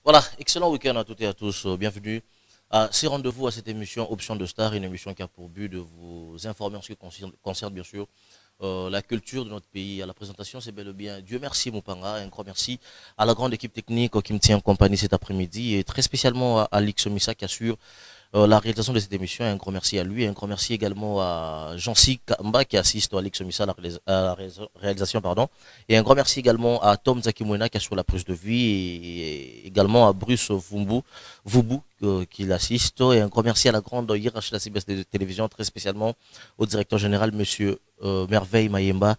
Voilà, excellent week-end à toutes et à tous. Bienvenue à ces rendez-vous à cette émission Option de Star, une émission qui a pour but de vous informer en ce qui concerne bien sûr la culture de notre pays. À la présentation, c'est bel et bien Dieu merci Moupanga. Un grand merci à la grande équipe technique qui me tient en compagnie cet après-midi et très spécialement à Alix Missa qui assure la réalisation de cette émission. Un grand merci à lui. Un grand merci également à Jean-Cy Kamba qui assiste à Alix Missa à la réalisation. Pardon. Et un grand merci également à Tom Zakimouena qui assure la prise de vie et également à Bruce Vubu qui l'assiste. Et un grand merci à la grande hiérarchie de la CBS de télévision, très spécialement au directeur général, monsieur Merveille Mayemba,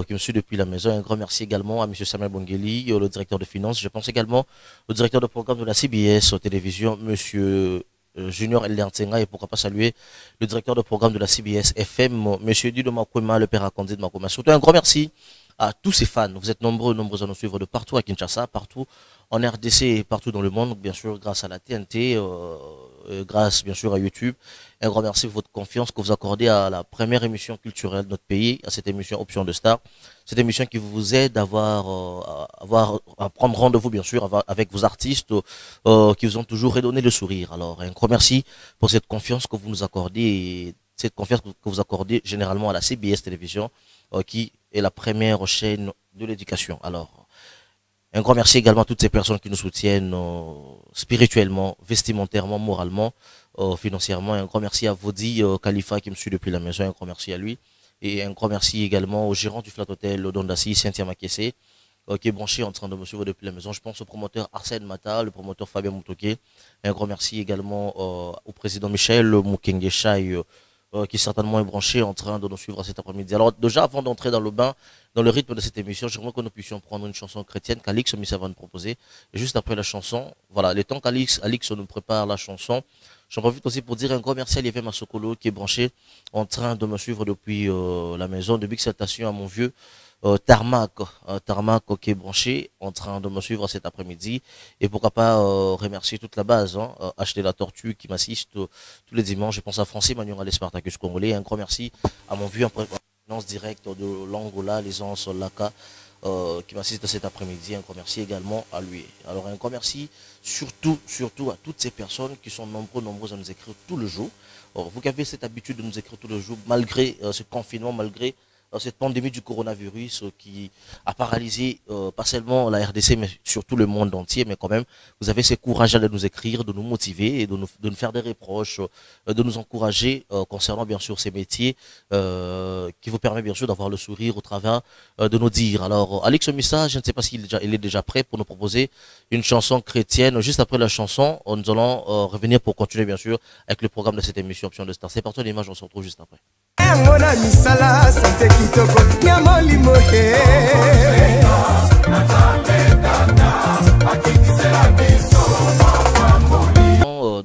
qui me suit depuis la maison. Un grand merci également à monsieur Samuel Bongeli, le directeur de finances. Je pense également au directeur de programme de la CBS télévision, monsieur Junior Elertenga, et pourquoi pas saluer le directeur de programme de la CBS FM, monsieur Dido Makwema, le père Akandi de Makoma. Surtout un grand merci à tous ces fans. Vous êtes nombreux à nous suivre de partout à Kinshasa, partout en RDC et partout dans le monde, bien sûr, grâce à la TNT, grâce bien sûr à YouTube. Un grand merci pour votre confiance que vous accordez à la première émission culturelle de notre pays, à cette émission Option de Star. Cette émission qui vous aide à prendre rendez-vous, bien sûr, avec vos artistes qui vous ont toujours redonné le sourire. Alors, un grand merci pour cette confiance que vous nous accordez et cette confiance que vous accordez généralement à la CBS Télévision, qui est la première chaîne de l'éducation. Alors, un grand merci également à toutes ces personnes qui nous soutiennent spirituellement, vestimentairement, moralement, financièrement. Un grand merci à Vodi Khalifa qui me suit depuis la maison. Un grand merci à lui. Et un grand merci également au gérant du Flat Hotel, Dondassi, Cynthia Makessé, qui est branché en train de me suivre depuis la maison. Je pense au promoteur Arsène Mata, le promoteur Fabien Moutoké. Un grand merci également au président Michel Moukenge Chai, qui certainement est branché en train de nous suivre cet après-midi. Alors déjà, avant d'entrer dans le bain, dans le rythme de cette émission, j'aimerais que nous puissions prendre une chanson chrétienne qu'Alix Missa va nous proposer. Et juste après la chanson, voilà, le temps qu'Alix nous prépare la chanson, j'en profite aussi pour dire un grand merci à Liévé Masokolo qui est branché en train de me suivre depuis la maison. De big salutations à mon vieux Tarmac qui est branché en train de me suivre cet après-midi. Et pourquoi pas remercier toute la base, acheter la tortue qui m'assiste tous les dimanches. Je pense à Francis Magnon, les Spartacus congolais. Un grand merci à mon vieux en direct de l'Angola, les ans Laka, qui m'assiste cet après-midi. Un grand merci également à lui. Alors un grand merci surtout à toutes ces personnes qui sont nombreuses à nous écrire tout le jour. Vous qui avez cette habitude de nous écrire tout le jour, malgré ce confinement, malgré cette pandémie du coronavirus qui a paralysé pas seulement la RDC mais surtout le monde entier, mais quand même vous avez ce courage de nous écrire, de nous motiver et de nous faire des reproches, de nous encourager concernant bien sûr ces métiers qui vous permet bien sûr d'avoir le sourire au travers de nos dires. Alors Alix Missa, je ne sais pas s'il est déjà prêt pour nous proposer une chanson chrétienne. Juste après la chanson, nous allons revenir pour continuer bien sûr avec le programme de cette émission Option de Star. C'est parti l'image, on se retrouve juste après.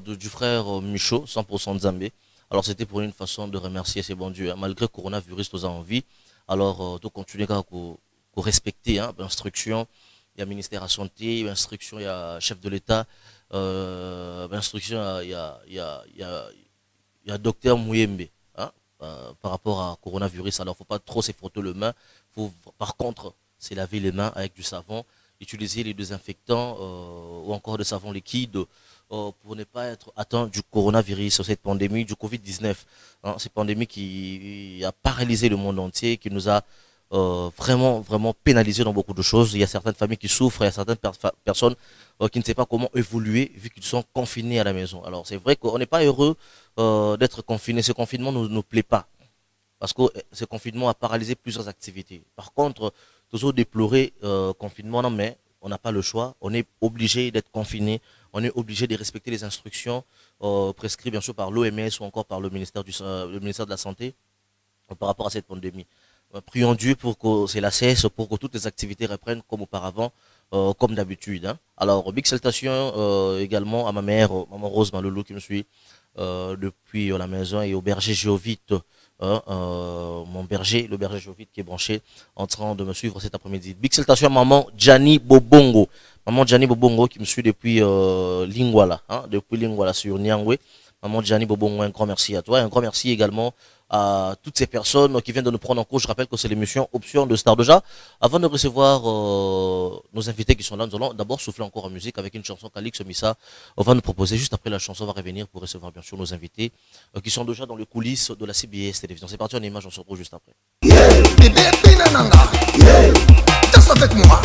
Du frère Michaud, 100% Zambé. Alors c'était pour une façon de remercier ces bons dieux, hein. Malgré le coronavirus, nous avons envie. Alors tout continuer à respecter l'instruction. Il y a ministère de la Santé, l'instruction, il y a chef de l'État, l'instruction, il y a docteur Mouyembe. Par rapport à coronavirus, alors faut pas trop se frotter les mains. Faut par contre se laver les mains avec du savon, utiliser les désinfectants ou encore de savon liquide pour ne pas être atteint du coronavirus, cette pandémie du Covid-19. Cette pandémie qui a paralysé le monde entier, qui nous a vraiment pénalisé dans beaucoup de choses. Il y a certaines familles qui souffrent, il y a certaines personnes qui ne savent pas comment évoluer vu qu'ils sont confinés à la maison. Alors c'est vrai qu'on n'est pas heureux d'être confinés. Ce confinement ne nous plaît pas parce que ce confinement a paralysé plusieurs activités. Par contre, toujours déplorer confinement, non mais on n'a pas le choix. On est obligé d'être confiné. On est obligé de respecter les instructions prescrites bien sûr par l'OMS ou encore par le ministère de la Santé par rapport à cette pandémie. Prions Dieu pour que cela cesse, pour que toutes les activités reprennent comme auparavant, comme d'habitude. Hein. Alors, big salutations également à ma mère, maman Rose Maloulou qui me suit depuis la maison, et au berger Géovite, mon berger, le berger Géovite qui est branché en train de me suivre cet après-midi. Big salutations à maman Gianni Bobongo. Maman Gianni Bobongo qui me suit depuis Lingwala, depuis Lingwala sur Nyangwe. Maman Gianni Bobongo, un grand merci à toi. Un grand merci également à toutes ces personnes qui viennent de nous prendre en cours. Je rappelle que c'est l'émission Option de Star déjà. Avant de recevoir nos invités qui sont là, nous allons d'abord souffler encore en musique avec une chanson qu'Alix Missa va nous proposer. Juste après la chanson, on va revenir pour recevoir bien sûr nos invités qui sont déjà dans les coulisses de la CBS Télévision. C'est parti en image, on se retrouve juste après. Avec moi.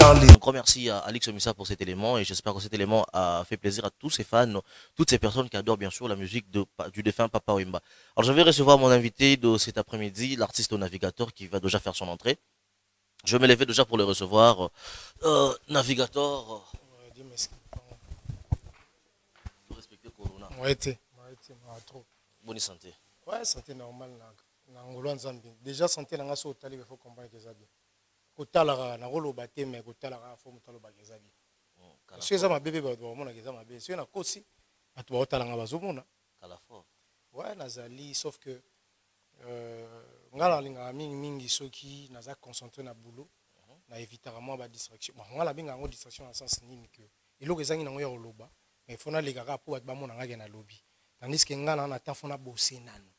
Un grand merci à Alix Missa pour cet élément et j'espère que cet élément a fait plaisir à tous ses fans, toutes ces personnes qui adorent bien sûr la musique du défunt Papa Wemba. Alors je vais recevoir mon invité de cet après-midi, l'artiste au navigateur qui va déjà faire son entrée. Je me levais déjà pour le recevoir. Navigateur. Pour respecter Corona. Trop. Bonne santé. Ouais, santé normale. Déjà santé nanga so tali il faut comprendre que ça bien. Kotala na rolo baté mais kotala faut mutalo bageza bien. Parce ça ma bébé ba mona que ça ma bébé. C'est na kosi atu ba otala nga bazomona. Kala fort. Ouais nazali sauf que ngala linga mingi soki naza concentré na boulot na éviter moi ba distraction. Bon ngala binga ngo distraction en sens nini que eloko ezangi nango ya oloba mais faut na lekaka po ba mona nga na lobby. Tandis que ngala na ta fona bosser nano.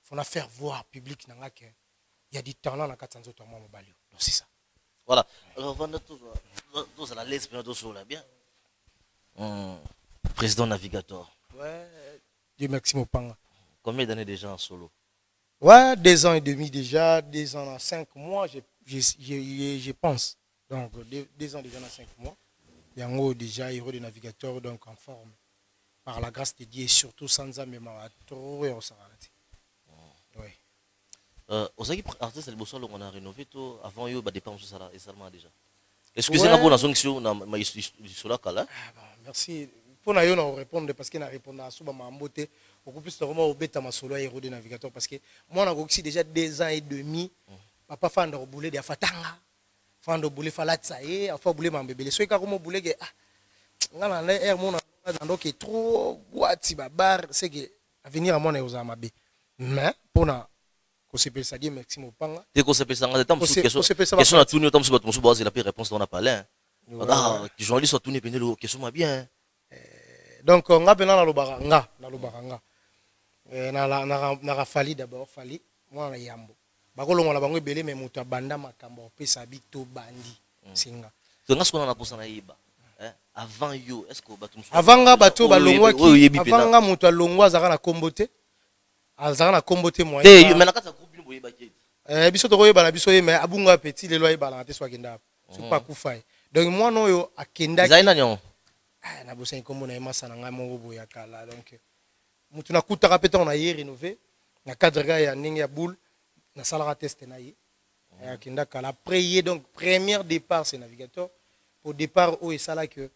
Faut faire voir public nanga que il y a du talent dans Katanzo to moi mobali. Donc c'est ça. Voilà. Alors vendons tous à la laisse bien tous là bien. Président navigateur. Ouais, Dieu Maxime Opanga. Combien d'années déjà en solo? Ouais, 2 ans et demi déjà, 2 ans à 5 mois, je pense. Donc 2 ans déjà à 5 mois. Il y a un gros déjà héros de navigateur donc en forme. Par la grâce de Dieu et surtout sans âme trop et on s'arrête. Oui. Aussi, artiste, on a rénové tout avant yo ba dépense ça là et seulement déjà. Excusez-moi pour la zone sur na sur la cala. Merci. Pour na yo na répondre parce que na répondre à soba mambote beaucoup plus vraiment au bêta ma solo héros de navigateur parce que moi na goxi déjà 2 ans et demi papa fanda bouler de fatanga. Fanda bouler falatsa et afa bouler mambebele. So ka comme bouler que ngana na air mon donc trop boîte babar c'est que avenir à mon na osama be. Mais pour na ko sepel ça dit Maxime Opanga te ko sepel ça ngata tam question na tuni tam suba musuba c'est la réponse on a parlé ah qui journaliste soit tuni pendelo question ma bien donc nga pena na lobaka nga na rafali d'abord fali moi na yambo bakolonga la bango ebele mais muta banda makambo pesa bito bandi singa to nga siko na posa na yiba avant yo est-ce que bato avant nga bato balongwa ki avant nga muta longwa zaka na kombote azaka na kombote moyen te mais na kata groupe ni boye baketi biso to koyeba na biso ye mais abunga petit le loi bala te soit kenda so pas kufai donc moi no yo akenda zaina nyon na bosa kombo na masa na ngai mo boya kala donc mutu na kutaka peta on a hier rénové na cadre ga ya ndenge ya boule na salara test na ye akenda kala après donc première départ c'est navigateur au départ où et ça là que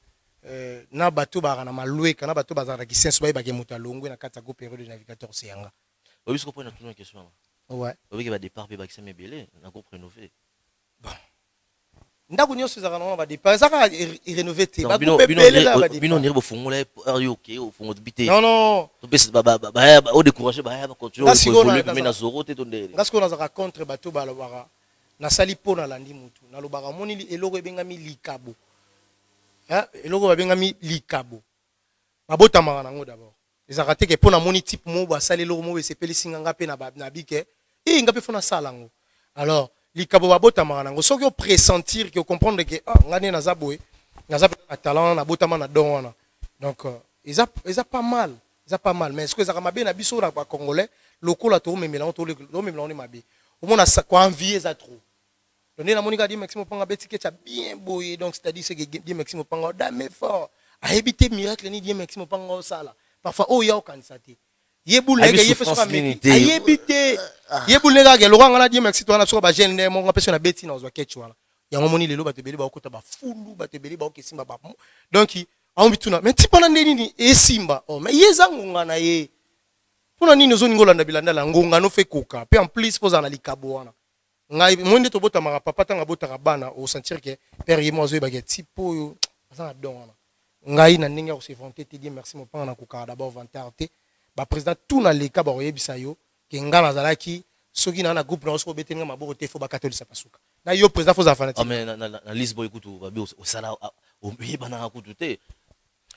na bato ba na maloué kana bato bazara ki senso ba ke mutu alongwe na kata go période de navigateur c'est yanga. Oui, parce qu'on peut une question. Ouais. Oui, il va départ, il va que ça m'ébélé, on a compris rénové. Bon. Ndako nyo sezaka na ba départ, ça va rénover té. Ba bino ni bo fongula ok au fongo bité. Non non. Au décourager ba continuer au volume mais na zoro té tonde. Parce qu'on a contre bato ba lobara. Na sali po na landi mutu. Na lobara moni eloko ebengami likabo. Eloko ebengami likabo. Babota mara nango d'abord. Les arrêtés que pour na moni type mo ba sali lo mo se peli singanga pe na bike et ngape fona salango alors likabo ba bota mara nango soki o pressentir que comprendre que ngane na zaboé na za talent na bota na don wana donc ils a pas mal mais est-ce que ça mabe na biso na ba congolais lokola to memela to memela on mabe au moins ça quoi envier ça trop donc na moni ka di Maxime Opanga betike cha bien boyé donc c'est-à-dire c'est que di Maxime Opanga dame fort a éviter miracle ni di Maxime Opanga sala parfois oh ya okanisate yebule ke yefe so kameni ayebite yebule ga ke lokanga na di Maxime to na so ba jeune mo ngapesa na beti na ozwa ketchwana yango moni lelo batebeli ba okota ba fulu batebeli ba okesimba ba donc a bituna mais tipana ndeni ni esimba oh mais yezangunga na ye pona nini zo ngolanda bilanda la ngonga no fe koka pe en plus poza na likabo wana ngai mwende to bota mara papa tanga bota rabana au sentir que père yemo zo ba ke tipo yo azana don wana ngai na ndenge ko se vanter te dire merci mo panga na koka d'abord vanter ba président tout na leka ba oyebisa yo ke ngana zalaki soki na groupe na so betenga maboko te fo ba katolisa pasuka na yo président fo za fanatique mais na Lisbo ekutu ba bi o sala o yeba na kutu te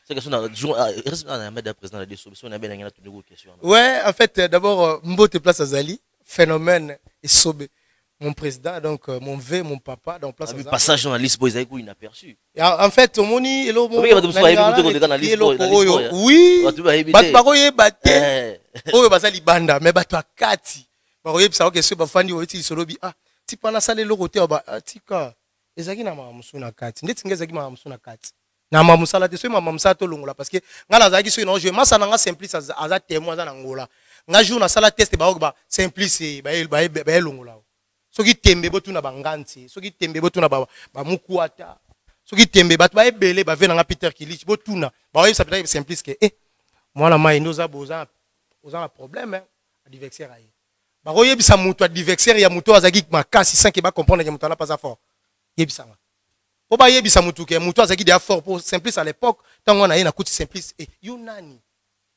C'est question de président de Desso, on a bien une question. Ouais, en fait, d'abord, Mbote Place Azali, phénomène et Sobe. Mon président, donc mon V, mon papa, donc Place Azali. Azali. Passage journaliste, il est inaperçu. En fait, mon ni, hello, mon. Oui, Bakoye Bate. Oh, Bazali Banda, mais Bato Akati. Bakoye Psa, ok, ce Bafandi, Oti Solobi. Ah, Tipana Sale Logote, Tika. Ezaki na Mamusuna Kati. Ndeti Ngezaki Mamusuna Kati. Na mamusala te so mamusala to longola parce que nga na zaki so non je masa na nga simplice aza témoin za na ngola nga jour na sala test ba simplice ba longola soki tembe botuna banganti soki tembe botuna ba mukuata soki tembe bat ba ebele ba ve na nga Peter Kilich botuna ba yebisa peut-être simplice que mwana mai ndoza boza oza problème adversaire aye ba yebisa mutu adversaire ya mutu azaki makasi sans que ba comprendre que mutu na pas fort yebisa pour ba yebisa mutu ke mutu azaki dia fort pour simplice à l'époque tant on a na kuti simplice et yo nani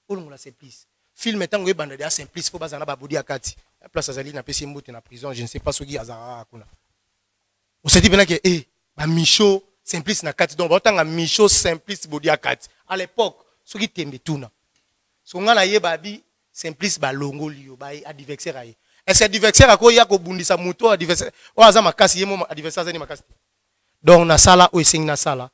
olongola simplice film tant que banda dia simplice faut bazana ba bodi akati place azali na pesi mbote na prison je ne sais pas ce qui azara kuna on se dit bien que ba micho simplice na kati donc ba micho simplice bodi akati à l'époque ce qui tembe tuna so ngana yeba bi simplice ba longoli yo ba adversaire aye et c'est adversaire ko ya ko bundisa mutu adversaire o azama makasi yemo adversaire azani makasi. Donc na sala ou sing na sala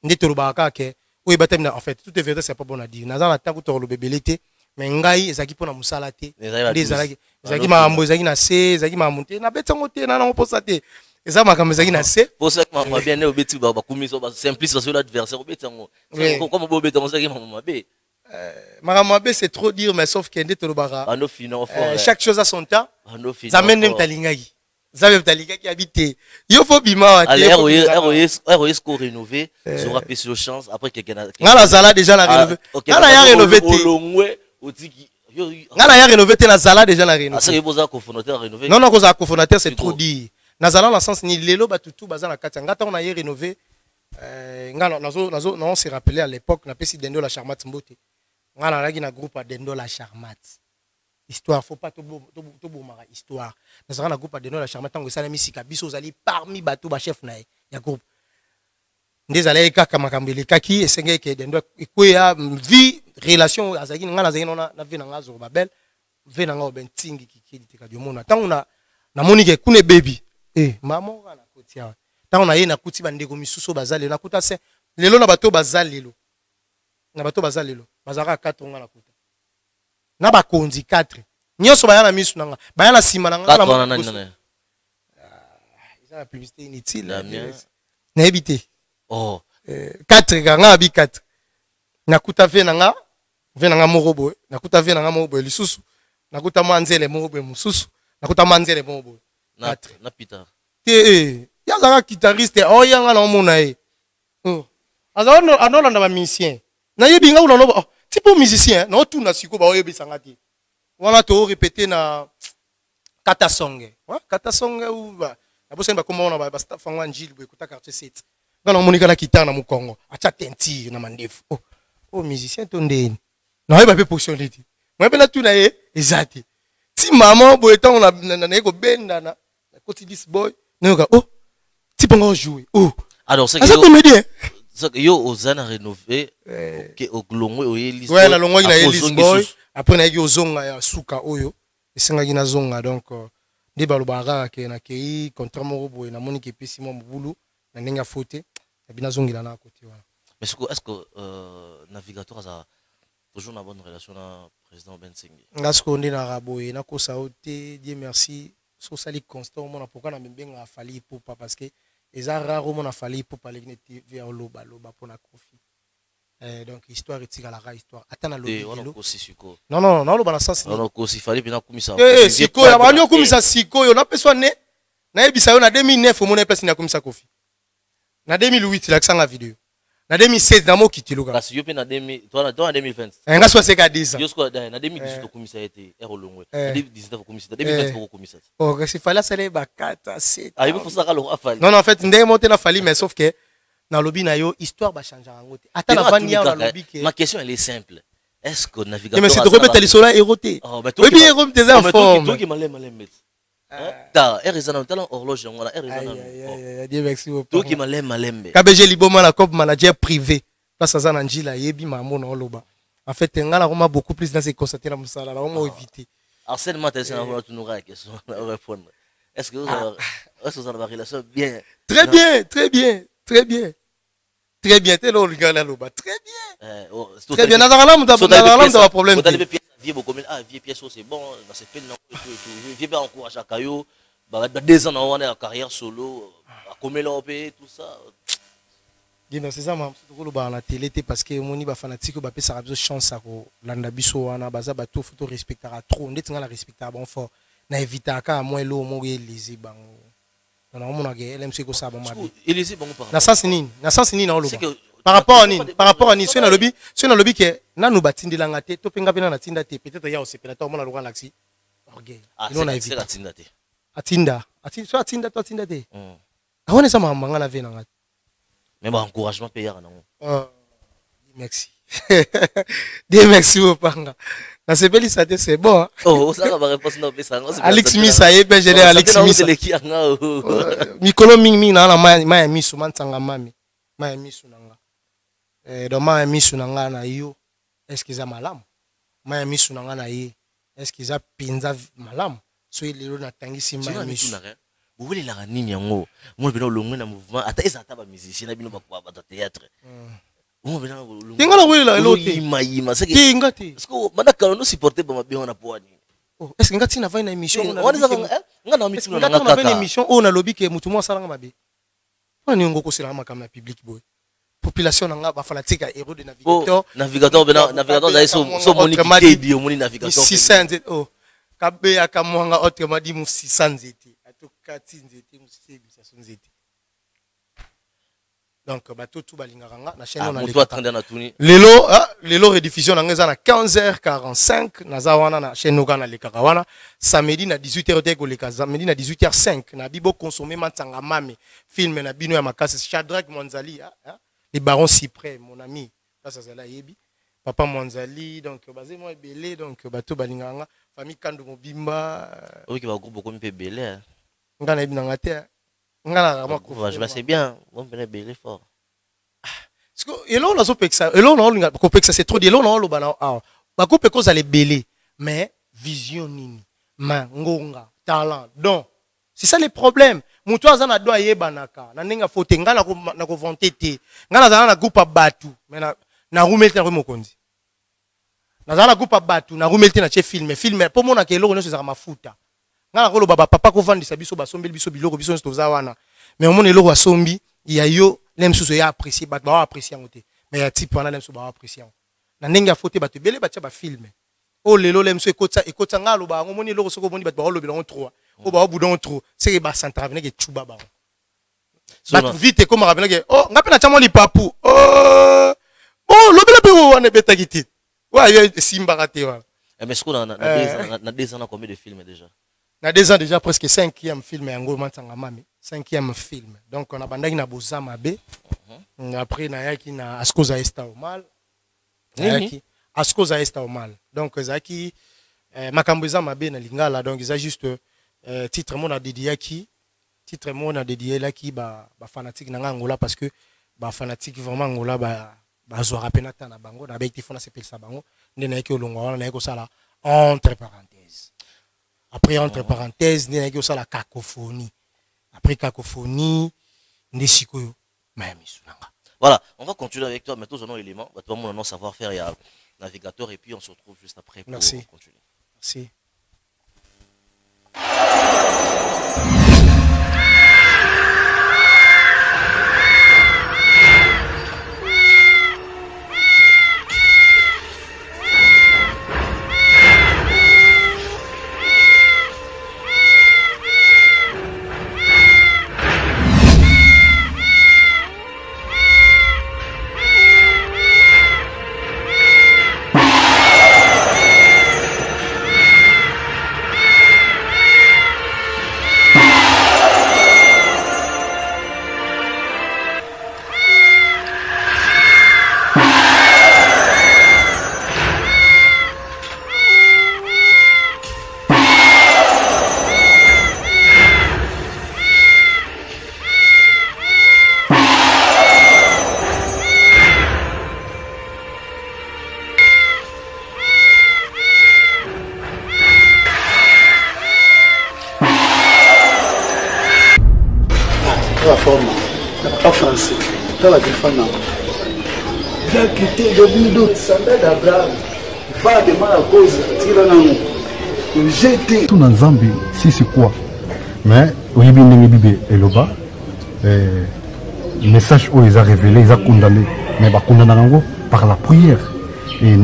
ndete lobaka ke ou batem na en fait tout est vrai c'est pas bon à dire na za ta ko to lobebelete mais ngai ezaki pona musala te ezaki mambo ezaki na se ezaki mamunte na betango te na na posa te ezaki makambo ezaki na se pour ça que mama bien ne obeti ba kumiso ba simplice sur l'adversaire obetango comme bo betango ça ki mama be makambo c'est trop dire mais sauf que ndete lobaka chaque chose a son temps ça mène même talingai. Zabe talika qui habite. Yo faut bima. Alors, score rénové, sera payé sur chance après quelqu'un. Ngala zala déjà la rénové. Ngala ya rénové Ngala ya rénové te na zala déjà la rénové. Ah c'est boza cofondateur rénové. Non non koza cofondateur c'est trop dit. Na zala dans sens ni lelo batutu baza na kati ngata on a ya rénové. Ngala nazo on s'est rappelé à l'époque na pesi Dendo la Charmate Mbote. Ngala na na groupe Dendo la Charmate. Histoire, faut pas tout boumara histoire. Nous avons un groupe de la Charmate tango ça misika biso zali parmi bateau ba chef na ya groupe. Ndezala ka makambe kaki esenge ke dendo ikoya vie relation azaki ngana azaki na vie na ngazo babel vie na ngao bentingi kikidi tika diomona tango na moni ke kune baby maman na kotia tango na ye na kuti bandeko misuso bazali na kuta se lelo na bateau bazali lelo na bateau bazali lelo bazaka 4 ngana kuta na bakonzi 4 nyoso bayana misu nanga bayana sima nanga na ils ont la publicité inutile na éviter 4 ganga abi 4 nakuta ve nanga morobo nakuta ve nanga morobo lisusu nakuta manzele morobo mususu nakuta manzele morobo na pita ya zaka guitariste o yanga na mona azaona anolanda ba musicien na yebinga una no tipo musicien na tout na siko ba oyebisanga te wana to répéter na kata songe ou ba abosen ba komona ba staff ngwa njili bo ekuta quartier 7 ngana monika na kitana na mukongo acha tentire na mandefu musicien to ndeni na yeba pe position liti moi pe na tout na ye ezati ti maman bo etant na eko benda na koti this boy na tipo ngo jouer alors c'est que comédien yo ozana rénové au Longwe oyelis ouais la Longwe na Elis boy après na yo zonga ya suka oyo esenga gina zonga donc de balobara ke na kei contrat moko boy na moni ke pesi mo mbulu na ndinga fote na bina zongila na côté wana mais est-ce que navigateur a toujours une bonne relation na président Bensengi ngasko ndina raboye na kosa ote Dieu merci so sali constant mona pourquoi na mbenga fali pour pas parce que les rares mon a fallu pour parler vers loba pour la confie donc histoire est la histoire attends le non le balance sens non aussi fallait bien komisa siko ya banyo komisa siko yo na peso ne na ebisa yo na 2009 mon place na komisa kofi na 2008 la kisanga vidéo na 2016 na mokiti luka parce yo pe na 2000 toi na 2020 nga so se ka 10 yo sko na 2018 komisa été ero longwe 2019 komisa 2020 komisa que si fallait ça les ba 4 7 il faut ça ka lo afali non en fait ndé monter na fali mais sauf que na lobby na yo histoire ba changer en ngote ata na vani ya na lobby que ma question elle est simple est-ce que navigateur mais c'est de remettre les soleil éroté oui bien remettre des infos toi qui malem ta erizana talent horloge ngona erizana Dieu merci toi qui malem KBG liboma la cop manager privé place à Zananjila, yebi mamona oloba. En fait, ngala roma beaucoup plus dans ces constatés la musala, la roma éviter. Arsène Matin, c'est un tu nous question à répondre. Est-ce que vous avez une relation bien? Très bien, très bien, très bien. Très bien, t'es là, le gars là, très bien. Très bien, Nazaram, t'as un problème. Vieux pièce, c'est bon, dans ces pays, vieux bien encourage à Kayo, 2 ans on est en carrière solo, à combien l'on paye, tout ça. C'est ça, je suis la télé parce que mon iba fanatique, ça a besoin de chance à l'andabiso, on a besoin de tout, faut respecter trop, on est la respecter bon fort, na éviter à moi l'eau, moi les bango. Non, on a gagné, l'aime c'est que ça bon ma vie. Élysée bon par. Na sens ni na oloba. Par rapport à ni, c'est dans lobby que na nous batindi la ngate, to penga pena na tinda te, peut-être ya osepela ta mona loka laxi. Orgueil. Non na éviter. Atinda te. Ah on est ça manga na vie na ngate. Mais bon encouragement payeur non. Merci. Dieu merci Opanga. Na sepeli ça c'est bon. Oh, ça va réponse non mais ça. Alex Misa et ben j'ai Alex Misa. Mikolo ming na ma misu mantanga mami. Ma misu nanga. Donc ma misu nanga na yo. Est-ce qu'ils a malam? Ma misu nanga na ye. Est-ce qu'ils a pinza malam? So il est na tangisi ma misu. Vous voulez la nini yango? Moi bino longo na mouvement ata ezata ba musicien na bino ba théâtre. Tinga la wela elote. Ima c'est que tinga te. Parce que madaka no supporter ba mabio na poani. Oh, est-ce que ngati na va na émission on a nga mitu na ngata. On a une émission on a lobby que mutu mo salanga mabe. On ni ngoko sala makama public boy. Population nga ba fanatique héros de navigateur. Navigateur za so monique bio moni navigateur. 600 oh. Kabe akamwanga autrement dit mu 600 zeti. Ato 4 zeti mu 600 zeti. Donc bateau tout balinganga na chaîne on a lelo rediffusion na ngeza na 15h45 na zawana na chaîne okana le kakawana samedi na 18h ko le samedi na 18h05 na bibo consommer matanga mame film na bino ya makasi Shadrack Mwanzali les barons cyprès mon ami ça ça là yebi papa Mwanzali donc basé moi belé donc bateau balinganga famille Kandu Mobimba oui qui va groupe beaucoup peu belé ngana yebi na ngate ngala je vais c'est bien on venait belé fort parce que elon nazo peksa elon na ko peksa c'est trop de elon na lo bana ba ko peko za les belé mais vision nini mangonga talent donc c'est ça les problèmes mutu azana do ayebanaka na ndinga fote ngala na ko vanter ngala zana na groupe batu mais na rumelti na mokonzi na zana groupe batu na rumelti na che film pour mona ke eloko nyonso za mafuta ngala ko lo baba papa ko vandisa biso basombeli biso biloko biso nsto za wana mais on eloko asombi ya yo l'aime sous ya apprécier bat ba apprécier ngote mais ya type wana l'aime sous ba apprécier na ndenge fote batu belé batia ba film oh lelo l'aime sous ekota ngalo ba ngomoni eloko soko boni bat ba lobela on trop o ba budon trop c'est ba centre venir ke chuba ba bat vite comme ravenir ke oh ngape na chamo lipapu oh bon lobela pe wana beta kiti wa yo simba raté wa mais ce qu'on a na 2 ans combien de films déjà na 2 ans déjà presque 5e film yango mantanga mami 5e film donc on a bandaki na Bozama B après na yaki na Askoza Esta Omal yaki Askoza Esta Omal donc zaki makambo Bozama B na lingala donc ça juste titre mon a dédié qui titre mon a dédié là qui ba fanatique na Angola parce que ba fanatique vraiment Angola ba zo rapena ta na bango na ba été fona s'appelle ça bango ndena yaki olongo wana na yako sala entre parenthèses après entre parenthèses ndena yaki osala cacophonie. Après cacophonie, ndesikoyo, voilà, on va continuer avec toi. Maintenant, nous élément. Toi, mon savoir-faire, il y a navigateur et puis on se retrouve juste après pour continuer. Merci. pas français. Ça va défendre. Il a quitté le but d'autres sandales d'Abraham. Il va demander la cause. J'étais. Tout dans Zambie, si c'est quoi? Mais, oui, bien, bébé, et le bas. Le message où ils ont révélé, ils ont condamné. Mais ils ont condamné par la prière. Et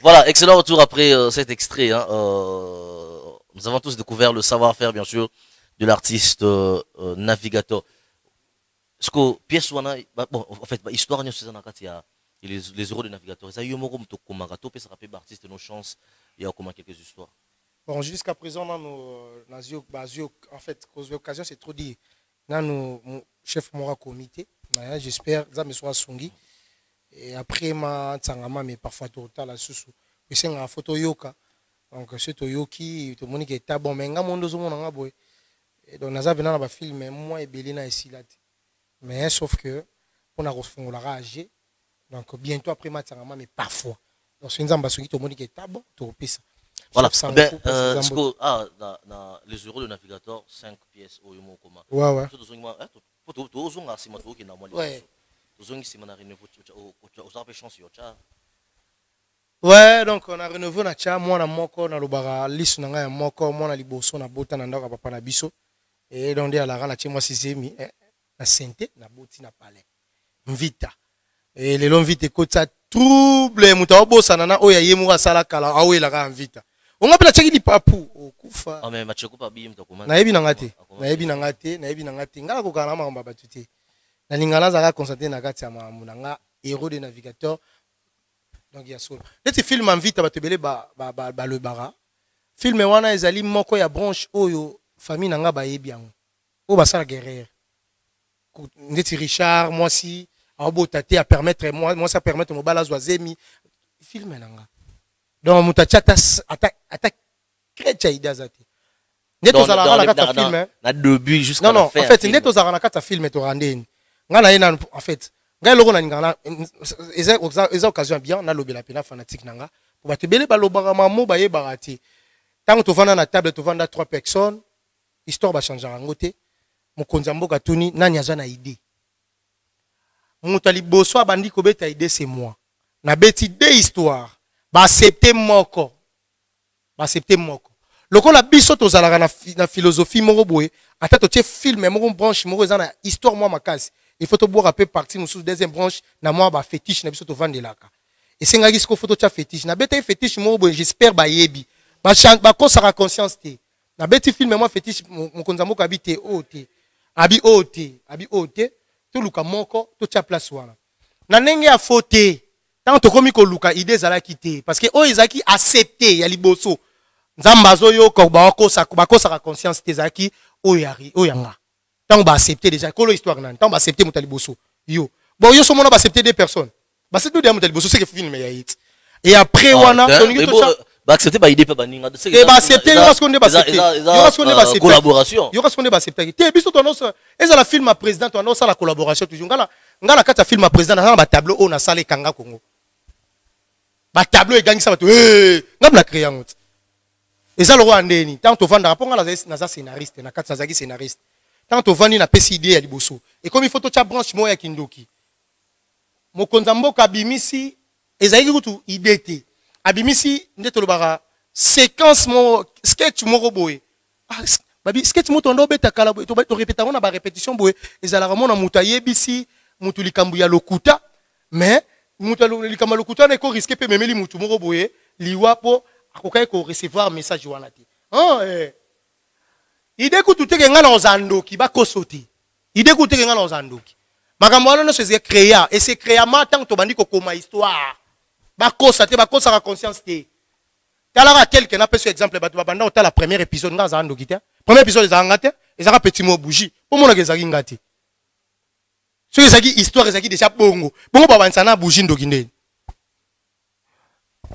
Voilà, excellent retour après cet extrait. Hein. Nous avons tous découvert le savoir-faire, bien sûr, de l'artiste Navigator. Ce que pièce bon, en fait, histoire les euros de Navigator. Ça y est, comme ça rappelle artiste nos chances. Il y a comment quelques histoires. Bon, jusqu'à présent, en fait, l'occasion, c'est trop dit. Nous, chef Mora comité, j'espère que ça me soit songi. Et après, mais parfois, total, la sous. Et c'est une photo yoka. Donc, c'est Toyoki, tout le monde qui est bon, mais il y a un monde qui est donc, nous avons un film, moi et Bélina ici. Mais sauf que, on a refait la rage. Donc, bientôt après, mais parfois. Donc, c'est une ambassade tout le monde qui est bon, tout le voilà. Les euros de Navigator, 5 pièces au Yomo Koma. Ouais. Ouais, donc on a renouvelé na cha moi na moko na lobara liste na ngai moko moi na liboso na bota na ndaka papa na biso et donc à la rana moi sizemi na santé na boti na palais mvita et les longs vite kota trouble muta obosa na oya yemu sala kala awela ka mvita on ngapela cheki di papu okufa ah mais macheko pa bi mtakoma na yebi na ngate ngala ko kana mamba batuti na lingala za ka constater na kati ya munanga héros de navigateur. Donc il y a ça. Les films en vite le bara. Film wana ezali moko ya branche oyo famille nanga ba yebi yango. O ba sala guerrière. Ndeti Richard moi si abo tate a permettre moi ça permettre mo bala zoazemi film nanga. Donc mutachata ata krecha idazati. Neto za la kata film. Na début jusqu'à la fin. Non, en fait neto za la kata film to randeni. Ngana yena en fait ngai loko na ngana eza occasion bien na lobela pena fanatique nanga pour batebele ba lobaka mamo ba yebaka ti tango to vanda na table to vanda 3 personnes histoire ba changer ngo te mokonzi mboka tuni nani aza na idée mutali boso abandi ko beta idée c'est moi na beti deux histoires ba accepter moko loko la biso to zalaka na philosophie moko boye ata to tie film moko branche moko eza na histoire moi makasi. Il faut te boire un peu partir sous deuxième branche na moi ba fétiche na biso to vendre laka et c'est ngaki ko photo cha fétiche na beta fétiche mo j'espère ba yebi ba ko sera conscience te na beti film moi fétiche mon konzamo ka habité ote abi ote to luka moko to cha place wana na ndenge ya faute tant to komi ko luka idée zala kité parce que o ezaki accepter ya liboso Nzambazo yo ko ba ko sa conscience tezaki oyanga. Tant ba accepter déjà kolo histoire nan. Tant ba accepter mutaliboso. Yo. Bon yo so mona ba accepter des personnes. Ba c'est deux mutaliboso c'est que film ya hit. Et après wana ba accepter ba idée pa baninga. Et ba accepter yo qu'on ba accepter. Yo qu'on ba accepter collaboration. Yo qu'on ba accepter. Te biso to no eza la film à président to no la collaboration toujours. Ngala kata film à président na ba tableau on a salé kanga Congo. Ba tableau e gangisa bato ngabla créer ngot. Et ça le roi ndeni tant to vanda rapport na za scénariste na kata zaki scénariste. Tant to vandi na pesi idée ya liboso. Et comme il faut to cha branche moya kindoki. Mokonza mboka bimisi ezaki kutu idée te. Abimisi ndeto lo bara séquence mo sketch mo roboé. Ah babi sketch mo tondo beta kala to répéter on a ba répétition boé ezala ramona muta yebisi mutu likambu ya lokuta mais mutu likambu lokuta na ko risquer pe memeli mutu mo roboé liwa po akokai ko recevoir message wana te. Idée kutu te nga na ozandoki ba kosoti. Idée kutu te nga na ozandoki. Makambo wana no se créer et c'est créer ma tant to bandi ko koma histoire. Bakosa te bakosa la conscience te. Talara quelqu'un n'a pas ce exemple batu babanda ota la premier épisode nga za ndokite. Premier épisode za ngate, ezaka petit mot bougie. Pour mona ke zaki ngate. Ce que zaki histoire zaki déjà bongo. Bongo babanza na bougie ndokinde.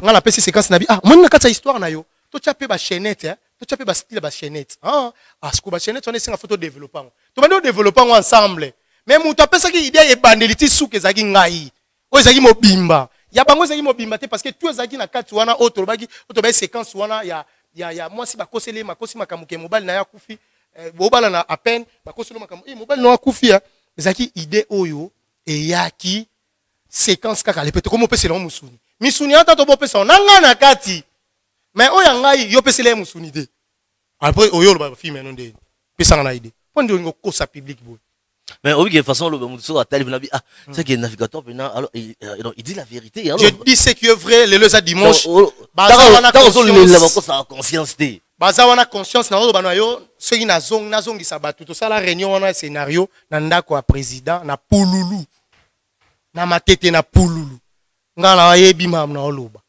Nga la pesi séquence na bi mona kata histoire na yo. To chape ba chaînette to chape ba style ba chaînette. Asko ba chaînette on est singa photo développement. To bando développement ensemble. Mais muto pesa ki idée e bandeliti souke zaki ngai. O zaki mobimba. Ya bango zaki mobimba te parce que tout zaki na kati wana auto baki auto ba séquence wana ya moi si bakosele makosi makamuke mobile na ya kufi bobala na à peine bakosele makamu mobile na kufi ya zaki idée oyo e yaki séquence kaka le peut comme pesa na musuni misuni ata to bopesa nanga na kati mais oya ngai yo pesa le musuni te après oyo lo ba film non de pesa na idée pondo ngo kosa public bo. Mais oui, de toute façon, le c'est qu'il y a un navigateur, alors il dit la vérité. Je dis ce qui est vrai, le leusard dimanche. Bazawana conscience. Bazawana conscience, na banayo, ceux qui na zong sabatu, tout ça la réunion on a scénario, na ndako a président, na pululu, na matete na pululu, nga na yebi mam na oloba.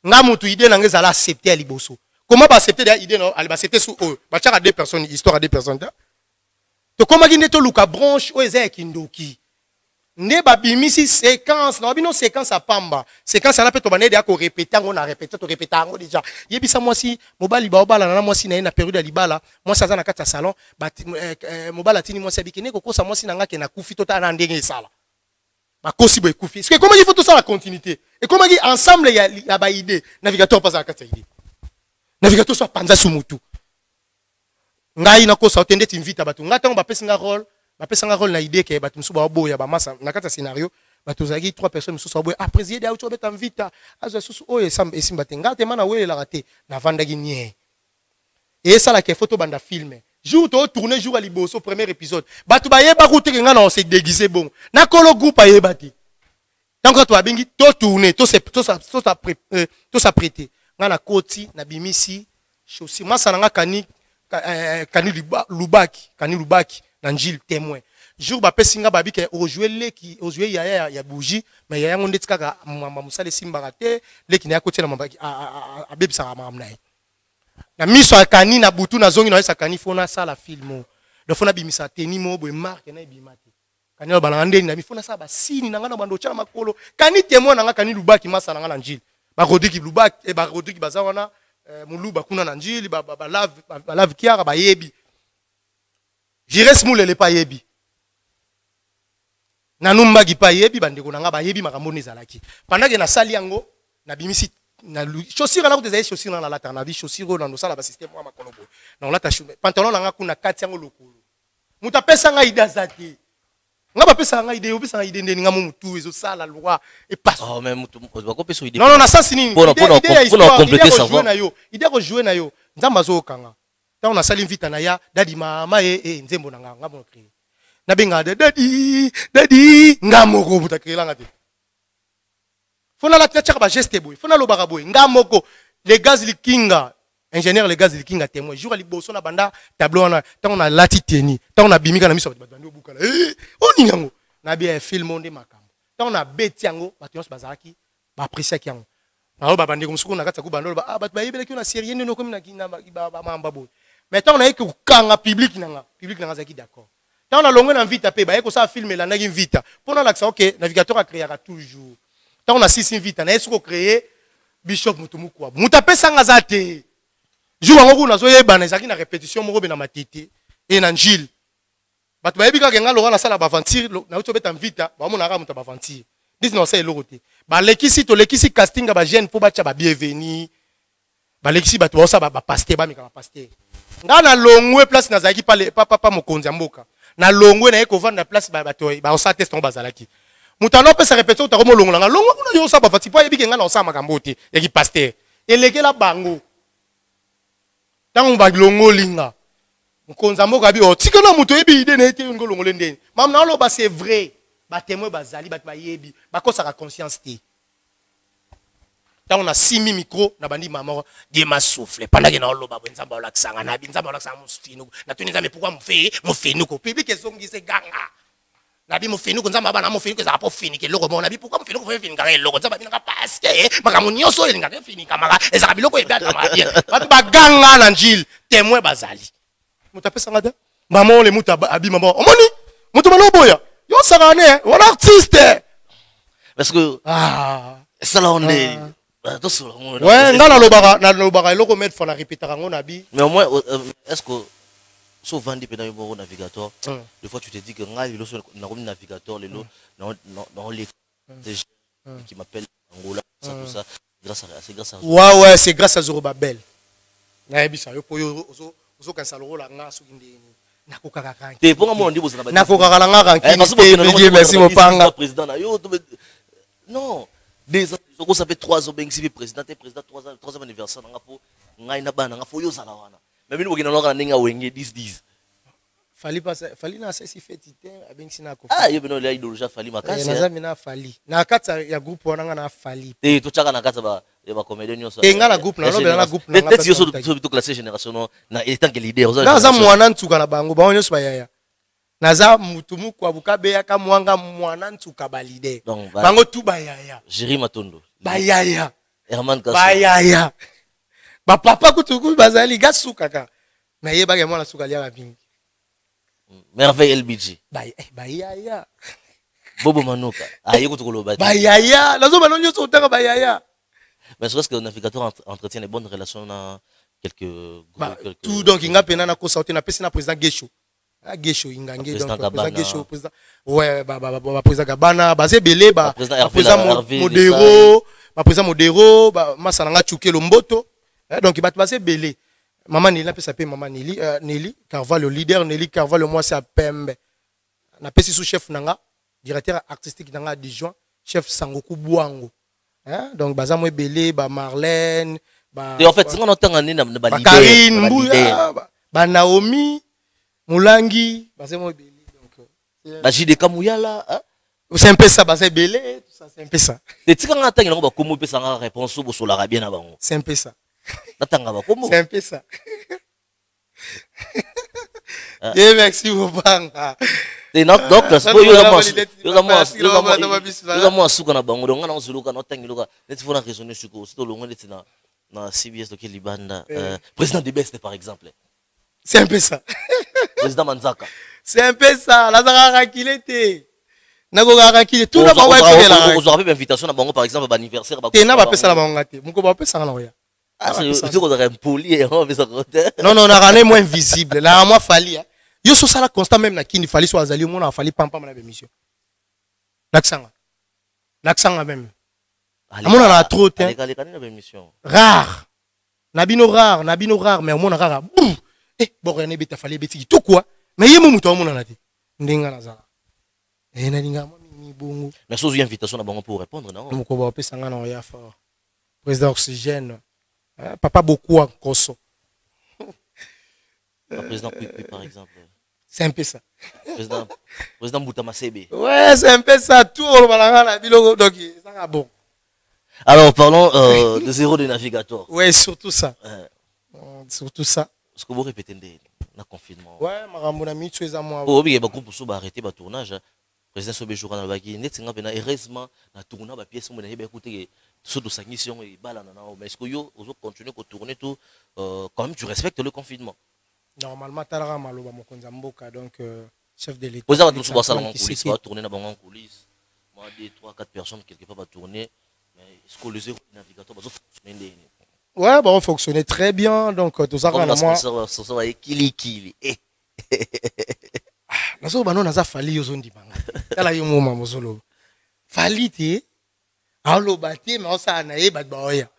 Nga mutu idée na ngeza la accepter liboso. Comment ba accepter des idées non, elle ba accepter sous eux. Ba tchaka deux personnes, histoire à deux personnes. To koma gine to luka branche o eza kindoki ne babimisi séquence na bino séquence a pamba séquence na pe to banede ya ko répéter on a répété to répéter ngo déjà yebisa moi si mobali ba obala na moi si na période ya libala moi ça na kata salon mobala tini moi si bikine ko kosa moi si na ngake na kufi to ta na ndenge sala ba kosi boy kufi parce que comment il faut tout ça la continuité et comment il ensemble ya ba idée navigateur pas à kata idée navigateur soit panza sumutu ngai na kosa otende t'invite batu ngata on ba pesa nga rôle na idée ke batu musuba boya ba massa na kata scénario batu zaki trois personnes musuba boya président ya uto beta invita azo susu oye sam esimba te ngata mana wele la raté na vandaki nie et ça la ke photo banda filmer jour to tourner jour à liboso premier épisode batu ba yeba route nga na on se déguiser bon na kolo groupe ayeba te tant que toi bengi to tourner to ça prêter nga na koti na bimisi chosi massa nga kani Kani Lubaki na Njil témoin jour ba pesinga babi ke ojouer leki ojouer ya bougie mais ya ngonde tikaka mama musale simba te leki na yakoti na mambaki a bebisa mamna na miso akani na butu na zongi na esa kani fona sala filmo le fona bimisa teni mo boy marque na bimate kani ba na ndeni na mi fona sa ba sini na ngana bando cha makolo kani témoin na Kani Lubaki masa na ngana Njil ba Rodrigue Lubaki e ba Rodrigue bazawana muluba kuna na njili ba lave kiara ba yebi jires mule le pa yebi na numba gi pa yebi bandeko na nga ba yebi makambo nezalaki pendant que na sali yango na bimisi na chaussure na ko des chaussure na lata na bi chaussure na no sala ba système wa makolobo na lata pantalon na nga kuna kati yango lokolo muta pesa nga idazati nga ba pesa nga idée opesa nga idée ndeni nga mutu ezo sala loi et passe mais mutu ba ko pesa idée non na sens nini pour compléter ça idée ko jouer na yo nzamba zo kanga tant on a sali invite na ya dadi mama nzembo na nga mo créer na benga dadi nga moko buta créer nga te fona la tcha ba geste boy fona lo baraboy nga moko les gaz likinga ingénieur les gaz likinga témoin jour ali boso na banda tableau na tant on a latiteni tant on a bimika na miso bandi obukala oni yango na bien film onde makambo tant on a beti yango batu yos bazaki ba apprécier yango Alors babandi comme sukuna kata ku bandolo ba bat ba yebele ki na série ndeno comme na kina ba mamba bo. Mais tant on a que kanga public nanga zaki d'accord. Tant on a longue na vita pe ba yeko ça filmer la na vita. Pour na l'accent OK, navigateur a créera toujours. Tant on a 6 vita na esko créer Bishop Mutumu kwa. Mutape sanga zate. Jour ngo kuna zo yeba na zaki na répétition moko be na matete et na njil. Bat ba yebi ka kenga lora na sala ba aventure na uto beta vita ba mona ka muta ba aventure. Dis non c'est l'autre. Ba lekisi to lekisi casting ba jeune pour ba ba bienvenue. Ba lekisi ba to sa ba pasteur ba mika ba pasteur. Nga na longwe place na zaki papa mokonzi mboka. Na longwe na eko vanda place ba to ba osa test on bazalaki. Mutano pe sa répéter to ko longo nga longwe kuna yo sa ba fati po yebi kenga na osa makambote ya ki pasteur. Elekela bango. Tango ba longo linga. Mokonzi mboka bi o tikana muto yebi ide na ete ngo longo lendeni. Mam na lo ba c'est vrai. Ba témoin bazali ba yebi ba ko sa conscience té. Tant on a 6000 micros na bandi maman Dieu m'a soufflé pendant que na lo ba nzamba ola kisanga na nzamba ola kisanga mufinu na tuniza mais pourquoi mufinu ko public ezongi se ganga na bi mufinu ko nzamba bana mufinu ko za pas fini ke loko bon na bi pourquoi mufinu ko fini ngare loko nzamba bina parce que makamu nyoso elinga fini kamaka ezaka biloko ebya na bien batu ba ganga na njil témoin bazali mutapesa ngada maman le muta abi maman omoni mutu maloboya yo sarane on artiste parce que ça là on est ouais na lobaka eloko mettre faut la répéter ngo na bi mais au moins est-ce que sauf vendre pendant un bon navigateur des fois tu te dis que ngai le na comme navigateur lelo dans les qui m'appelle Angola ça tout ça grâce à ouais c'est grâce à Zorobabel na ebisa yo poyo ozo kansalo la nga so kindeni nakokaka kanki te ponga mo ndi bozana ba nakokaka la nga kanki merci mopanga président na yo non des ans ça fait 3 ans ben si président 3e anniversaire nga fo ngai na bana nga fo yo sala wana mais bino bokina loka ninga wenge 10 fali na sesi fetite abengi na ko yo bino la idoloja fali makasi na zami na fali na kata ya groupe wana nga na fali te to chaka na kata ba comédien nyoso te nga na groupe na lobe na groupe na peut-être yo so classe génération na étant que leader na za mwana ntuka na bango ba onyo so ba yaya naza mutumu kwa bukabe ya kamwanga mwana ntuka ba leader bango tu ba yaya Jiri Matondo ba yaya Herman Kasso ba yaya ba papa kutuku bazali gasuka ka na yeba ke mwana suka lia bingi Merveille LBG ba yaya Bobo Manuka ayi kutukolo ba yaya lazo banonyo so utaka ba yaya. Mais est-ce que le navigateur entretient des bonnes relations dans quelques groupes tout donc il a pena na ko sauter na pesi na président Gesho Gesho ingange donc président Gesho président ouais président Gabana basé belé président Modero président Modero masalanga chuke lomboto donc il va basé belé maman Nili pesa pe maman Nili Carvalho le leader Nili Carvalho moi c'est à Pembe na pesi sous chef nanga directeur artistique nanga adjoint chef Sangoku Bwango. Donc baza mo belé ba Marlène et en fait c'est on entend en na ba Karine Mbouya ba Naomi Mulangi baza mo belé donc ba JD Kamuyala c'est un peu ça baza belé tout ça c'est un peu ça et tika ngata ngelo ba komo pesa nga réponse bo so la bien na bango c'est un peu ça natanga ba komo c'est un peu ça et merci Bobanga et donc yo mo suka na bango donc na zuluka no tangiluka net fona raisonner suko c'est longo net na CBS donc libanda président de Best par exemple c'est un peu ça président Manzaka c'est un peu ça la zaka kilete nako rakile tout na ba wa fela vous aurez invitation na bango par exemple ba anniversaire ba tena ba pesa la bango ngate muko ba pesa na oya c'est ko da poli et on va ça non na rané moins visible la moi fali yo so sala constant même na kini fali so azali mo na fali pampa na émission l'accent même amona na trop te rare nabino rare mais amona rare bon rien beta fali beti tout quoi mais yemo muto amona na te ndinga na za na linga mami bongo mais so une invitation na bango pour répondre non moko ba pesa nga na ya fort président Oxygène papa beaucoup en Koso président Pipi par exemple c'est un peu ça président Boutama Sebe ouais c'est un peu ça tout le balanga biloko donc ça va bon alors parlons de zéro de navigateur ouais surtout ça surtout ça ce que vous répétez na confinement ouais makambo na mitso eza moi oh bien ba groupe so ba arrêter ba tournage président Sobe jour na baki net nga pena heureusement na tourna ba pièce mo na yeba écouter ce de sanction et balana mais est-ce que yo ozo continuer à tourner tout quand même tu respectes le confinement normalement talaka maloba mokonza mboka donc chef de l'état vous avez tous sur salon en coulisses va tourner na bango en coulisses moi 2 3 4 personnes quelque part va tourner mais est-ce que les navigateurs va fonctionner ouais bon fonctionner très bien donc tout ça quand moi ça va kili nazo bano naza fali yo zondi banga tala yo moma mozolo fali te aloba te mais ça na ye bat baoya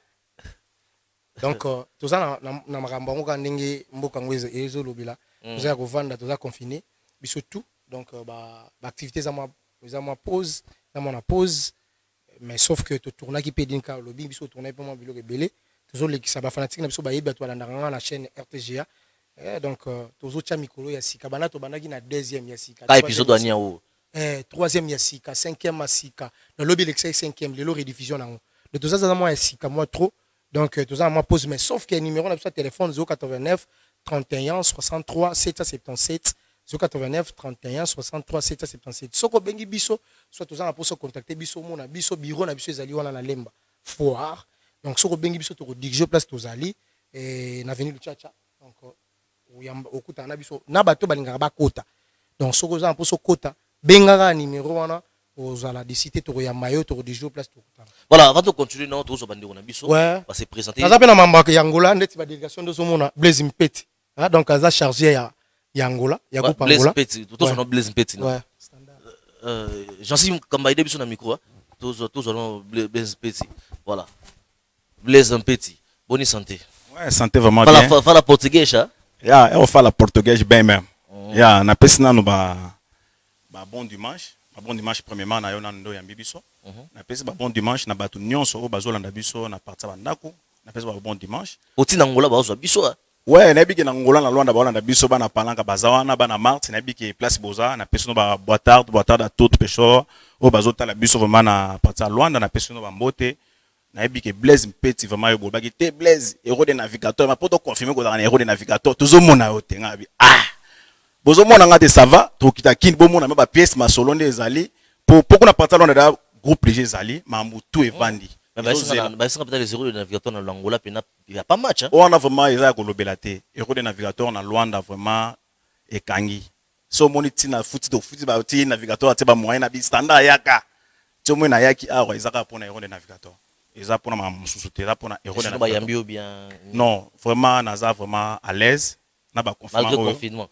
donc tout ça na makambo ngo ndenge mboka ngo ezolobela tout ça ko vanda tout ça confiné biso tout donc ba activité za moi pause na mon pause mais sauf que tu tourna qui pédine ka lobi biso tourner pour moi bilo rebelé toujours l'équipe ba fanatique na biso ba yeba to la na chaîne RTGA donc toujours cha mikolo ya sika bana to banaki na deuxième ya sika ka épisode ania o troisième ya sika cinquième ya sika na lobby l'excès cinquième le rediffusion na de tout ça ça moi ya sika moi trop donc tout ça moi pose mais sauf que numéro na biso téléphone 089 31 63 777 089 31 63 777 soko bengi biso soit tout ça na poso contacter biso mona biso bureau na biso ezali wana na lemba foire donc soko bengi biso to diriger place tozali et na venir Luchacha donc okuta na biso na bato balingaka bakota donc soko za poso kota bengaka numéro wana ozala décider to ya mayo to diriger place to voilà avant de continuer non to zo bandeko na biso va se présenter ça na mamba ya Angola ndeti ba délégation de somona Blaise Mpeti donc aza chargé ya Angola ya groupe Angola Blaise Mpeti tout son Blaise Mpeti non Jean-Sim Kambaide biso na micro tout son Blaise Mpeti voilà Blaise Mpeti bonne santé ouais santé vraiment bien fala portugais ça yeah on fala portugais bien même yeah na pesina no ba bon dimanche premièrement na yo na ndo ya biso na pesi ba bon dimanche na batu nyonso o bazolanda biso na parti ba ndako na pesi ba bon dimanche oti na Angola bazwa biso ouais na biki na Angola na Luanda balanda biso bana palanga bazawana bana Marti na biki place boza na pesi no ba boa tarde à tout pêcheur o bazotala biso vraiment na parti Luanda na pesi no ba mbote na biki Blaise Mpeti vraiment yo baki te Blaise héros de navigateur ma poto confirmer ko na héros de navigateur tozomona yo te ngabi bozomona ngate ça va tokita kin bomona ba pièce masolo nde ezali pour kuna parti Luanda da groupe léger ezali mamutu evandi mais ça peut-être les héros de navigateur na Angola pena il y a pas match on a vraiment ils ko lobela te héros de navigateur na Luanda vraiment ekangi so moni tina futi ba ti navigateur te ba moyen na bi standard yaka to mo na yaki awa izaka pona héros de navigateur eza pona ma mususu te eza pona héros de navigateur bien non vraiment naza vraiment à l'aise na ba confinement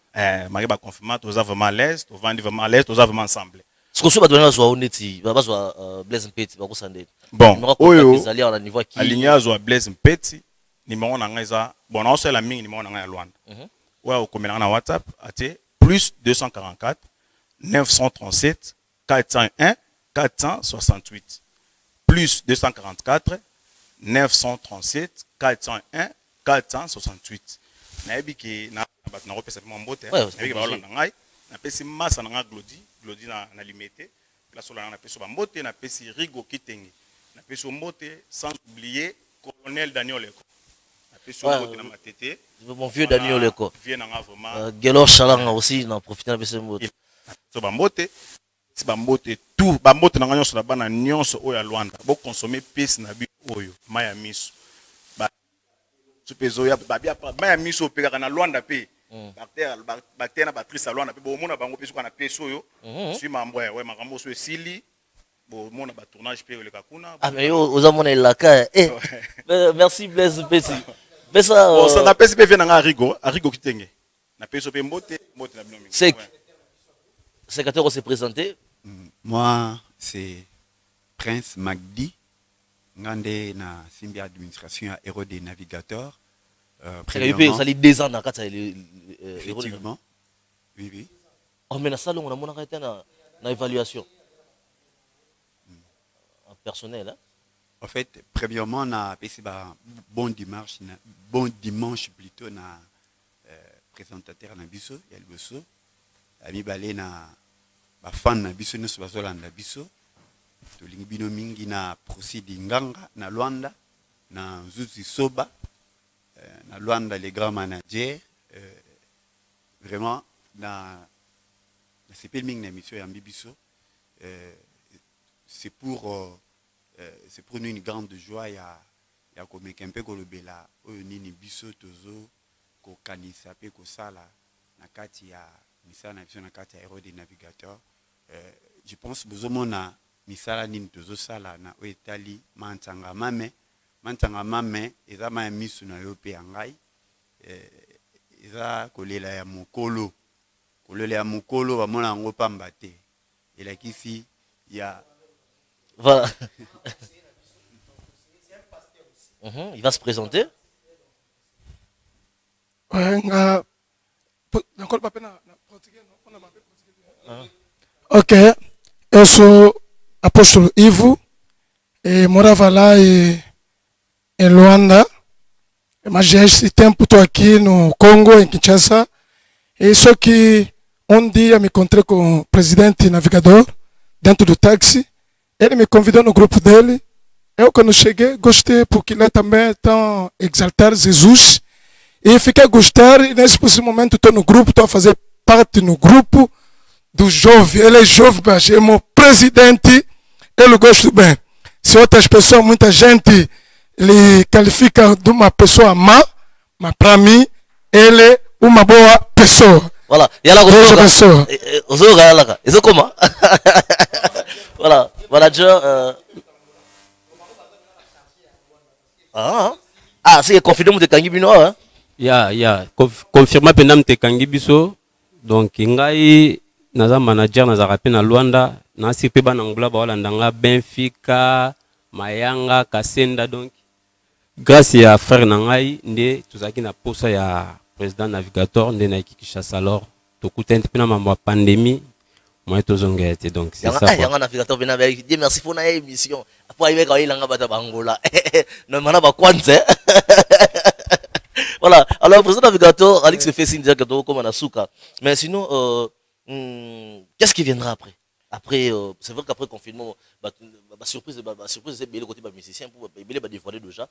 malgré ba confinement to za vraiment à l'aise to vandi vraiment à l'aise to za vraiment ensemble ce que so ba dona zo oneti ba zo Blaise Mpeti ba ko sande bon oyo ezali à niveau qui aligna zo Blaise Mpeti numéro na nga eza bon na so la mingi numéro na nga ya Luanda ouais o komela na WhatsApp ate plus 244 937 401 468 plus 244 937 401 468 na biki na bat na repesa mo mbote na biki ba Luanda ngai na pesi massa na nga Glodi na limité place là na pesi ba mbote na pesi Rigo Kitenge na pesi mbote sans oublier colonel Daniel Leko na pesi mbote na matete mon vieux Daniel Leko vieux na vraiment Gelo Chalanga aussi na profiter na pesi mbote so ba mbote si ba mbote tout ba mbote na nga nyonso na bana nyonso oyo ya Luanda bo consommer pesi na bi oyo maya miso ba supezo ya ba bia maya miso peka na Luanda pe bactère na battrice à Luanda pe bo mona bango peso kana peso yo suis membre ouais makambo so esili bo mona ba tournage pe le kakuna mais yo ozamona elaka merci Blaise Mpeti mais ça ça na pesi pe vient na Rigo Kitenge na peso pe mbote na binomi c'est secrétaire s'est présenté moi c'est Prince Magdi ngande na simbi administration à héros des navigateurs ça les 2 ans dans effectivement oui oh mais na salon on a mon arrêté na évaluation personnel en fait premièrement na bon dimanche plutôt na présentateur na biso ya liboso ami balé na ba fan na biso nyonso bazolanda biso tolingi bino mingi na procédé nganga na Luanda na Zuzi Soba na Luanda les grands managers vraiment na c'est pas mingi na mission ya biso c'est pour c'est pour nous une grande joie. Il y a comme un peu le bela, nini biso tozo, ko kanisa pe ko sala, na kati ya misala na biso na kati ya héros des navigateurs. Je pense que na misala nini tozo sala na oetali mantanga mame eza ma misu na yo pe ngai eza kolela ya mokolo ba mona ngo pamba te elakisi ya voilà. Il va se présenter. Ok, eu sou apóstolo Ivo, e morava lá em Luanda, mas já esse tempo estou aqui no Congo, em Kinshasa, e só que um dia me encontrei com o presidente navigador, dentro do táxi, ele me convidou no grupo dele, eu quando cheguei gostei, porque lá também estão exaltar Jesus, e fiquei a gostar, e nesse momento estou no grupo, estou a fazer parte no grupo do jovem, ele é jovem, mas é meu presidente, eu gosto bem. Se outras pessoas, muita gente lhe qualifica de uma pessoa má, mas para mim, ele é uma boa pessoa. Voilà, il y a la pessoa. Ils comment? Voilà, manager. C'est confirmé de Kangibino, hein? Confirmé pendant de Kangibiso. Donc, ngai naza manager naza rappé na Luanda, na sipe ba nangula ba Holandanga, Benfica, Mayanga, Kasenda. Donc, grâce à frère Nangai, nde tuzaki na posa ya président navigateur nde na Kinshasa alors tokutente pena ma pandémie moi tozonga été donc c'est ça. Il y a un navigateur vena avec Dieu merci pour na émission. Après avec quand il a ngaba Angola. Non mana ba kwanze. Voilà, alors président navigateur Alex fait signe déjà que comme on a souka. Mais sinon qu'est-ce qui viendra après? Après c'est vrai qu'après confinement surprise c'est bien le côté musicien pour bien dévoiler déjà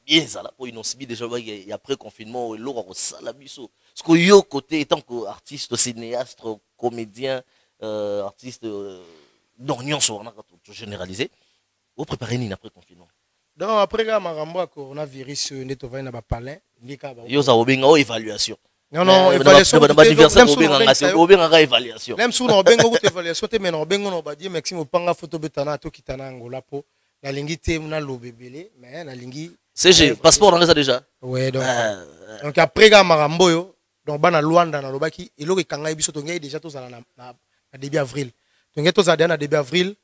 bien ça là pour une aussi déjà il y a après confinement l'eau ça la biso ce que yo côté étant que artiste cinéaste comédien artiste d'orion sur on a tout généralisé vous préparez ni après confinement donc après quand marambo coronavirus neto va na ba palin ndika ba yo za obenga o évaluation. Non, évaluation. Évaluation. Même si on a une évaluation, mais on a dit Maxime Opanga photo betana to kitana Angola po la lingi te na lobebele mais la lingi CG passeport on a déjà. Ouais donc après ga marambo yo donc bana Luanda na lobaki eloko kanga biso to ngai déjà to zala na début avril. To ngai to zala na début avril.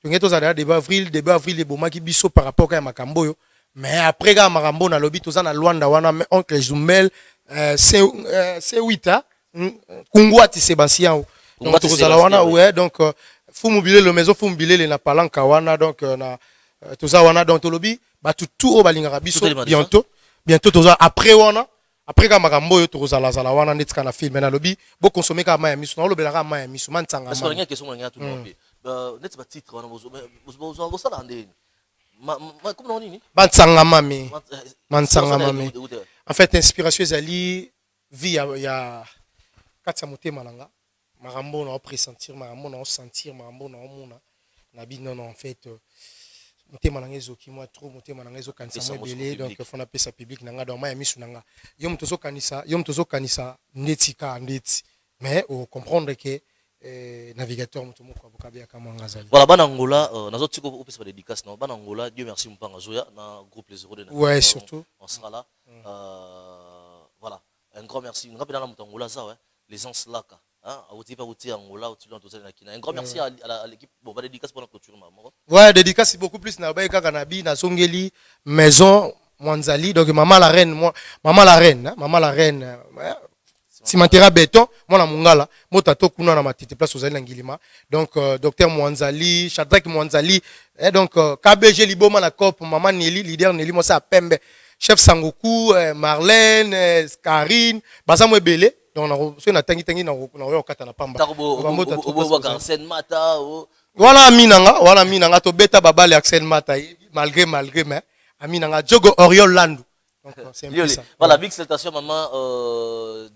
To ngai to zala début avril et bomaki biso par rapport à makambo yo mais après ga marambo na lobi to zala na Luanda wana oncle Jumel c'est 8 ans Kungwati Sébastien donc tozala ouais donc faut mobiler le maison faut mobiler les na palanka wana donc na toza wana donc tolobi ba tout au balinga biso bientôt toza après wana après ka makambo yo tozala zala wana netika na film na lobi bo consommer ka ma ya miso na lobela ka ma ya miso mantsanga parce que la question on a tout le net ba titre wana bozo sala ndeni comme on dit mantsanga mami en fait inspiration ezali vie ya katsa motema nanga marambo na pressentir marambo na sentir marambo na mona na bi non en fait motema nanga ezoki moi trop motema nanga ezokanisa moi belé donc faut na pesa public nanga donc ma ya misu nanga yo mtozo kanisa netika ndeti mais au comprendre que navigateur mutu moko abokabia kama ngazali voilà bana Angola nazo tiko opesa ba dédicace na bana Angola Dieu merci mpanga zoya na groupe les héros de navigateur ouais surtout on sera là voilà un grand merci nous rappelons na Angola ça ouais les gens laka hein auti pas auti Angola auti dans tout na kina un grand merci à l'équipe bon ba dédicace pour la clôture maman ouais dédicace beaucoup plus na ba kaka na bi na songeli maison Mwanzali donc maman la reine cimentière béton mona mungala motato kuna na matite place ozali na ngilima donc docteur Mwanzali Shadrack Mwanzali et donc KBG liboma na cop maman Nelly leader Nelly mosa pembe chef Sangoku Marlène Karine baza mo ebele donc na tangi na yo kata na pamba voilà minanga to beta babale Axel Mata malgré mais aminanga Jogo Oriol Landu. Voilà, big salutation maman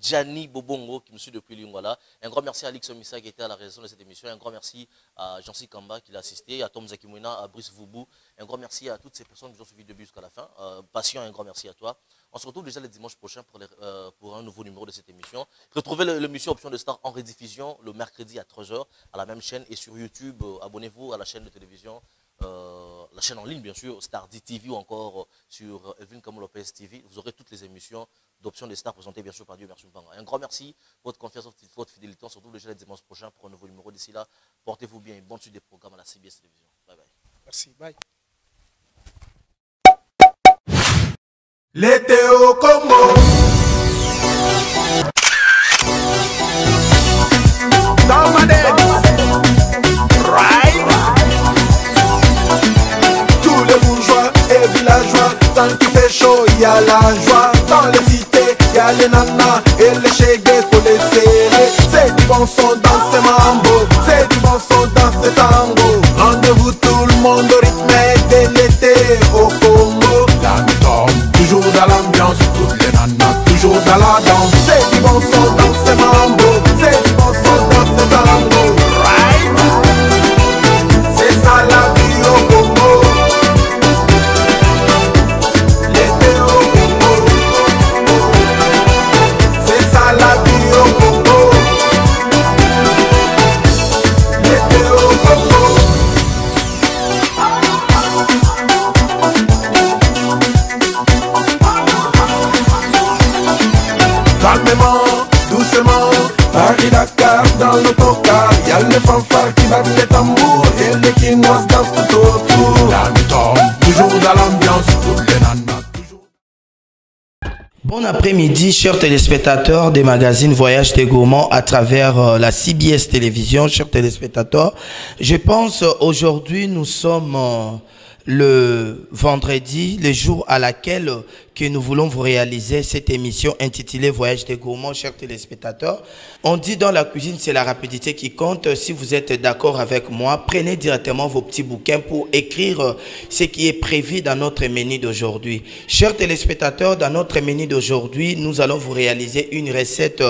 Gianni Bobongo qui me suit depuis Lingwala. Un grand merci à Alix Omissa qui était à la réalisation de cette émission. Un grand merci à Jancy Kamba qui l'a assisté, à Tom Zakimouina, à Brice Voubou. Un grand merci à toutes ces personnes qui nous ont suivis depuis jusqu'à la fin. Patient, un grand merci à toi. On se retrouve déjà le dimanche prochain pour un nouveau numéro de cette émission. Retrouvez l'émission Option de Star en rediffusion le mercredi à 13h à la même chaîne et sur YouTube. Abonnez-vous à la chaîne de télévision. La chaîne en ligne bien sûr, Stardy TV ou encore sur Elvin Kamou Lopez TV. Vous aurez toutes les émissions d'Options des Stars présentées bien sûr par Dieu merci Mpanga. Un grand merci pour votre confiance, votre fidélité. On se retrouve déjà le dimanche prochain pour un nouveau numéro. D'ici là, portez-vous bien et bonne suite des programmes à la CBS Télévision. Bye bye. Merci, bye. L'été au Congo. Dans ma tête. Right. Tous les bourgeois et villageois, tant qu'il fait chaud, il y a la joie. Dans les cités, il y a les nanas et les chégués pour les serrer. C'est du bon son dans ces mambo, c'est du bon son dans ces tango. Rendez-vous tout le monde au rythme de l'été au Congo. La mi-tombe, toujours dans l'ambiance, toutes les nanas, toujours dans la danse. C'est du bon son dans ces mambo, c'est du bon son dans ces tango. Right? C'est ça la vie au Congo. L'été au Congo. C'est ça la vie au Congo. L'été au Congo. Calmement, doucement, Paris-Dakar dans l'autocar. Y'a les fanfares qui battent les tambours et les quinoises dansent tout autour. La mi-tombe, toujours dans l'ambiance, toutes les nanas, toujours. Bon après-midi, chers téléspectateurs des magazines Voyage des Gourmands à travers la CBS Télévision. Chers téléspectateurs, je pense aujourd'hui nous sommes le vendredi, le jour à laquelle que nous voulons vous réaliser cette émission intitulée Voyage des Gourmands, chers téléspectateurs. On dit dans la cuisine, c'est la rapidité qui compte. Si vous êtes d'accord avec moi, prenez directement vos petits bouquins pour écrire ce qui est prévu dans notre menu d'aujourd'hui. Chers téléspectateurs, dans notre menu d'aujourd'hui, nous allons vous réaliser une recette